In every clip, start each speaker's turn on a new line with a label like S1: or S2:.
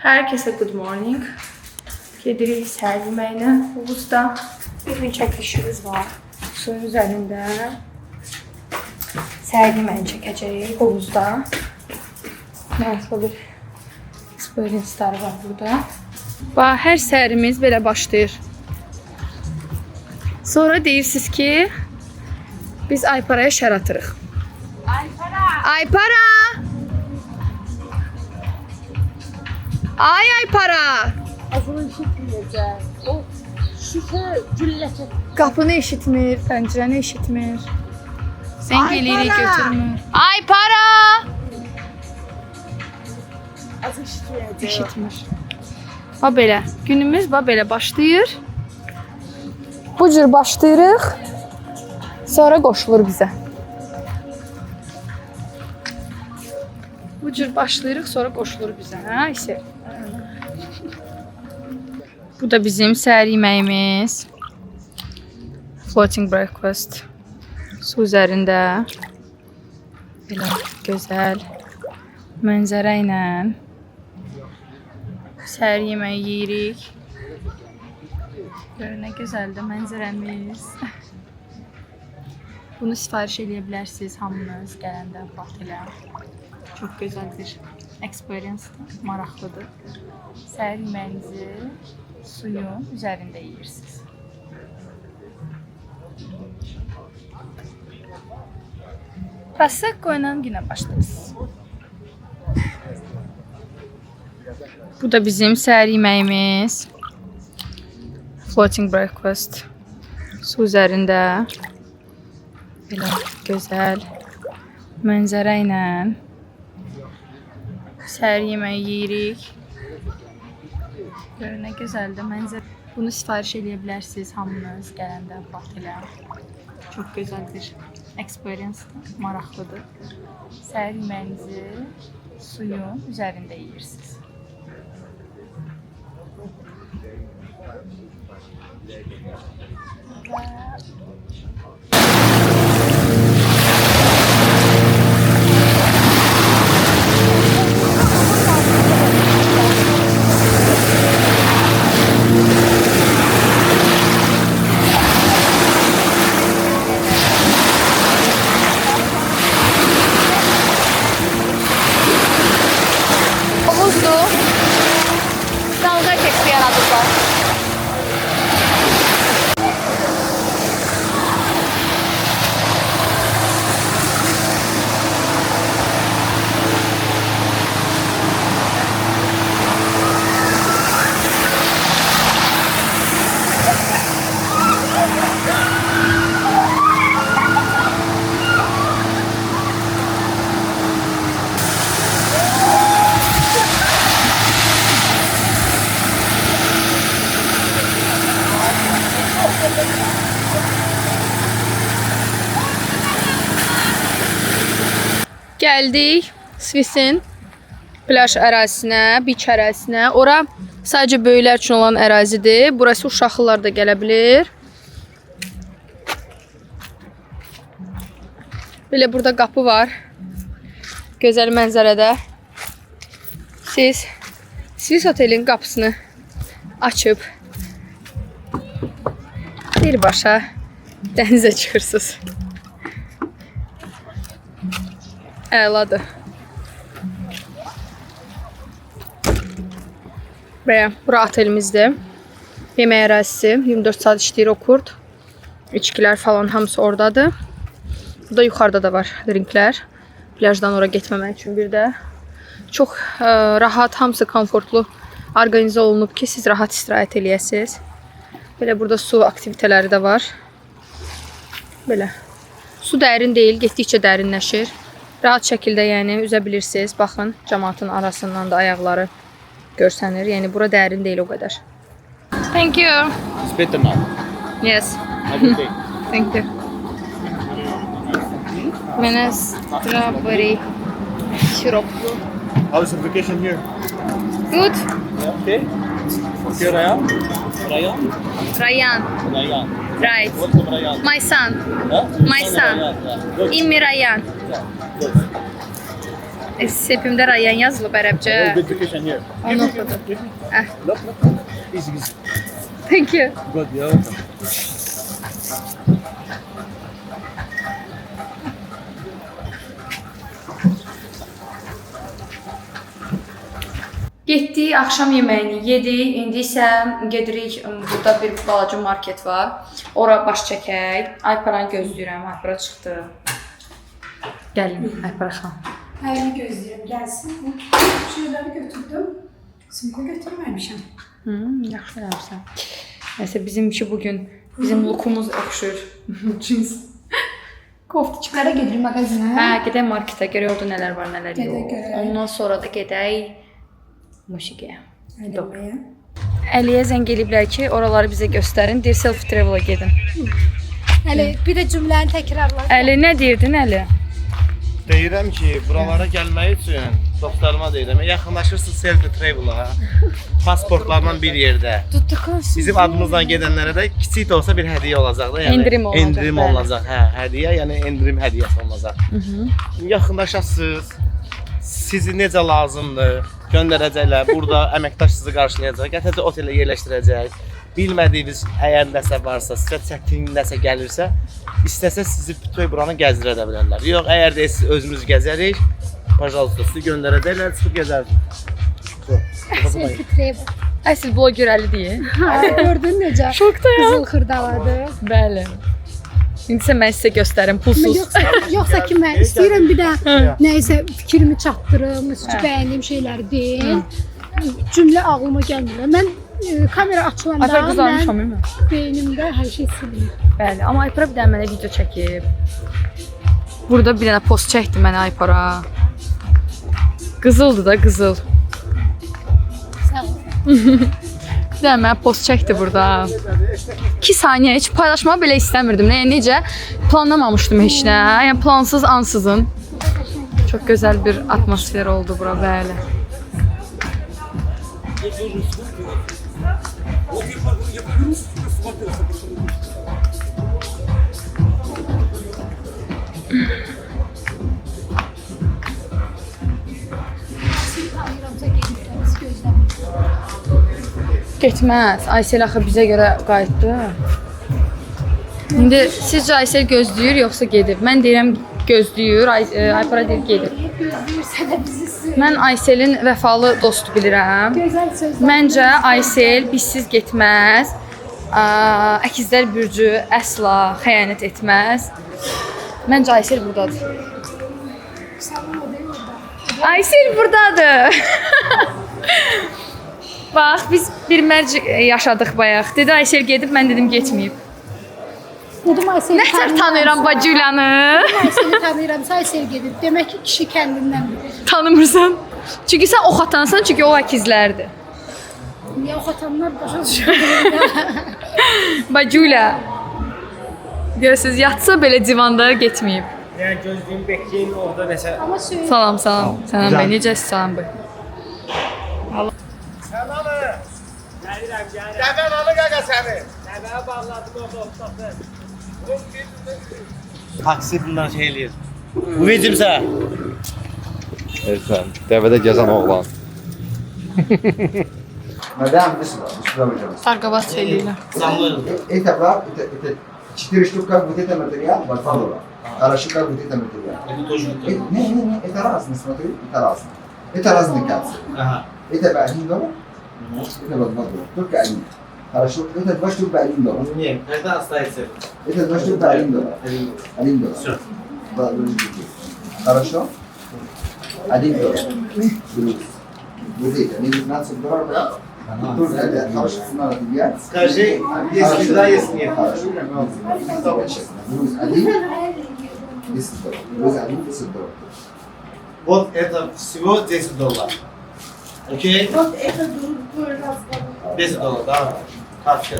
S1: Herkese good morning. Gedirik səhər yeməyinə. Hovuzda bir gün çəkilişimiz var. Suyun üzərində səhər yeməyini çəkəcəyik hovuzda. Maraqlı bir experience-lar var burada. Bax, hər səhərimiz belə başlayır. Sonra deyirsiniz ki, biz Ayparaya şər atırıq. Aypara! Aypara!
S2: Azını eşitməyəcək. O şüşə gülləçək.
S1: Qapını eşitmir, pəncərəni eşitmir. Zəng eləyirik, götürmür. Aypara!
S2: Az eşitməyəcək.
S1: Eşitmir. Bax belə, günümüz bax belə başlayır. Bu cür başlayırıq. Sonra qoşulur bizə. Bu cür başlayırıq, sonra qoşulur bizə. Hə, isə. Bu da bizim səhər yeməyimiz. Floating breakfast. Su üzərində. Belə gözəl mənzərə ilə səhər yeməyi yeyirik. Görün, nə gözəldir mənzərəmiz. Bunu sifariş edə bilərsiniz hamınız gələndə bax elə. Çox gözəl bir experience-dir, maraqlıdır. Səhər yeməyinizi suyun üzərində yeyirsiniz. Prosecco ilə günə başlayırsınız. Bu da bizim səhər yeməyimiz. Floating breakfast. Su üzərində belə gözəl mənzərə ilə səhər yeməyi yeyirik. Görün, nə gözəldir mənzərə. Bunu sifariş edə bilərsiniz hamınız gələndə bax elə. Çox gözəl bir experience-dir, maraqlıdır. Səhər yeməyinizi suyun üzərində yeyirsiniz. Havuzdur. Dalga keçki yaradıblar. Gəldik Svissin plaj ərazisinə, beach ərazisinə. Ora sadəcə böyüklər üçün olan ərazidir. Burası uşaqlar da gələ bilir. Belə burada qapı var. Gözəl mənzərədə. Siz Swiss otelin qapısını açıb birbaşa dənizə çıxırsınız. Əladır. Bəyə, bura otelimizdir. Yemək ərazisi, 24 saat işləyir o kurt. İçkilər falan hamısı oradadır. Burada yuxarıda da var drinklər. Plajdan ora getməmək üçün bir də. Çox rahat, hamısı komfortlu orqanizə olunub ki, siz rahat istirahət eləyəsiniz. Belə burada su aktiviteləri də var. Belə. Su dərin deyil, getdikcə dərinləşir. Rahat şəkildə yəni üzə bilirsiniz. Baxın, cəmaatın arasından da ayaqları görsənir. Yəni bura dərin deyil o qədər. Thank you.
S3: It's better now.
S1: Yes.
S3: Have a good day.
S1: Thank you. Mənə strawberry şiroplu.
S3: How's the vacation here?
S1: Good.
S3: Yeah, okay. Okay, Rayan? Rayan?
S1: Rayan.
S3: Rayan.
S1: Right.
S3: What's the Rayan?
S1: My son.
S3: Huh?
S1: My son.
S3: Rayan, yeah. Good.
S1: İmmi Rayan.
S3: Yeah, good.
S1: Sepimdə Rayan yazılıb ərəbcə.
S3: Good vacation here.
S1: Onu oxudu.
S3: Look. Easy.
S1: Thank you.
S3: Good, yeah.
S1: Getdik, axşam yeməyini yedik. İndi isə gedirik. Burada bir balaca market var. Ora baş çəkək. Ayparanı gözləyirəm. Aypara çıxdı. Gəlin, Aypara xanım.
S4: Əlini gözləyirəm, gəlsin. Şeyləri götürdüm. Sımqa götürməmişəm.
S1: Yaxşı eləmişsən. Nəsə bizimki bugün bizim lookumuz oxşur. Cins.
S4: Koftaçıqlara gedirik mağazinə.
S1: Hə, gedək marketə görək orada nələr var, nələr
S4: Gedək
S1: yox.
S4: görək.
S1: Ondan sonra da gedək musiqiyə.
S4: Əlbəttə.
S1: Əliyə zəng eliblər ki, oraları bizə göstərin. Deyir self travel-a gedin.
S4: Əli, bir də cümləni təkrarla.
S1: Əli nə deyirdin Əli?
S5: Deyirəm ki, buralara gəlmək üçün dostlarıma deyirəm, yaxınlaşırsınız self travel-a. Pasportlarla bir yerdə. Bizim adımızla gedənlərə də kiçik də olsa bir hədiyyə olacaq da, yəni
S1: Endirim olacaq,
S5: endirim
S1: bəli.
S5: olacaq. Hə, hədiyyə, yəni endirim hədiyyəsi olacaq. Yaxınlaşasınız. Sizi necə lazımdır göndərəcəklər. Burada əməkdaş sizi qarşılayacaq. Gətirəcək otelə yerləşdirəcək. Bilmədiyiniz əgər nəsə varsa, sizə çətin nəsə gəlirsə, istəsə sizi bütöv buranı gəzdirə də bilərlər. Yox, əgər də siz özünüz gəzərik, pajalista sizi göndərəcəklər, çıxıb gəzərsiniz.
S4: Selfie travel.
S1: Əsl bloger Əli deyir.
S4: Gördün necə?
S1: Şokdayam.
S4: Qızıl xırdaladı.
S1: Bəli. İndi isə mən sizə göstərim pulsuz.
S4: Yoxsa ki mən istəyirəm bir də nəyisə fikrimi çatdırım, məsələn bəyəndiyim şeyləri deyim. Cümlə ağlıma gəlmir. Mən kamera açılanda
S1: Aypara qızarmışam
S4: mən
S1: mən.
S4: beynimdə hər şey silinir.
S1: Bəli, amma Aypara bir dənə mənə video çəkib. Burada bir dənə post çəkdi mənə Aypara. Qızıldı da, qızıl.
S4: Sağ ol.
S1: Bir dənə mənə post çəkdi burada. 2 saniyə heç paylaşmağı belə istəmirdim. Necə? Planlamamışdım heç nə. Yəni plansız, ansızın. Çox gözəl bir atmosfer oldu bura, bəli.
S4: Tanıyıramsa gedib gözləmir.
S1: Getməz. Aysel axı bizə görə qayıtdı. İndi sizcə Aysel gözləyir yoxsa gedib? Mən deyirəm gözləyir, Aypara deyir gedib.
S4: Gözləyirsə də bizi
S1: Mən Ayselin vəfalı dostu bilirəm.
S4: gözəl sözlər.
S1: Məncə Aysel bizsiz getməz. Əkizlər bürcü əsla xəyanət etməz. Məncə Aysel burdadır.
S4: Salon o deyil orada.
S1: Aysel burdadır. Bax, biz bir mərc yaşadıq bayaq. Dedi Aysel gedib, mən dedim getməyib.
S4: Dedim Aysel
S1: Nətər tanıyıram Bacılanı?
S4: Ayseli tanıyıram, Aysel gedib. Demək ki, kişi kəndindən bilir.
S1: Tanımırsan. Çünki sən ox atansan, çünki o əkizlərdir.
S4: Niyə o atanlar başa düşür?
S1: Bacula. Görürsüz, yatsa belə divanda getməyib.
S3: Yəni gözlüyüm, bekləyin orada nəsə.
S4: Amma söyle.
S1: Salam, salam. Salam bəy, necəsiz? Salam bəy.
S5: Dəvən alı qaqa səni.
S3: Nəbəyə bağladım orada otaqda.
S5: Taksi bundan şey eləyir. Bu vicimsə.
S6: Erkan, dəvədə gəzən oğlan.
S7: Мадам, иди сюда, пожалуйста.
S1: Sarqabat eləyirlər.
S5: Sanmıyorum.
S7: Это правда, это 4 штук, как вот это материал, вот $2. Хорошо, как вот это материал.
S5: Bu тоже
S7: Не, это разные, смотри, это разные. Это разные капсулы.
S5: Aha.
S7: Это $1, это вот $2, только один. Хорошо, это 2 штук $1.
S5: Нет, это остается.
S7: Это 2 штук $1. $1.
S5: Все.
S7: Да, дружки. Хорошо? $1. Плюс. Вот это, не $19, да? Только это хорошо, цена на тебя.
S5: Скажи, если да, если нет.
S7: Хорошо. Плюс $1. $10. Плюс $1 $10.
S5: Вот это всего $10. Окей?
S4: Вот это böyle az kalın.
S5: $10, да? Карточка.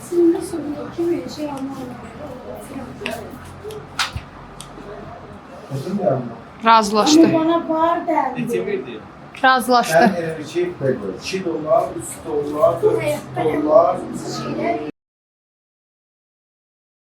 S4: Sinirli soruyor, kimi şey anlamadım.
S7: Oturmuyor mu?
S1: Razılaşdı.
S4: Ama bana bağır derdi.
S5: Bitirdi.
S1: Razılaşdı.
S7: $2, $3 $3.
S4: Hayatta yapmadığımız şeyler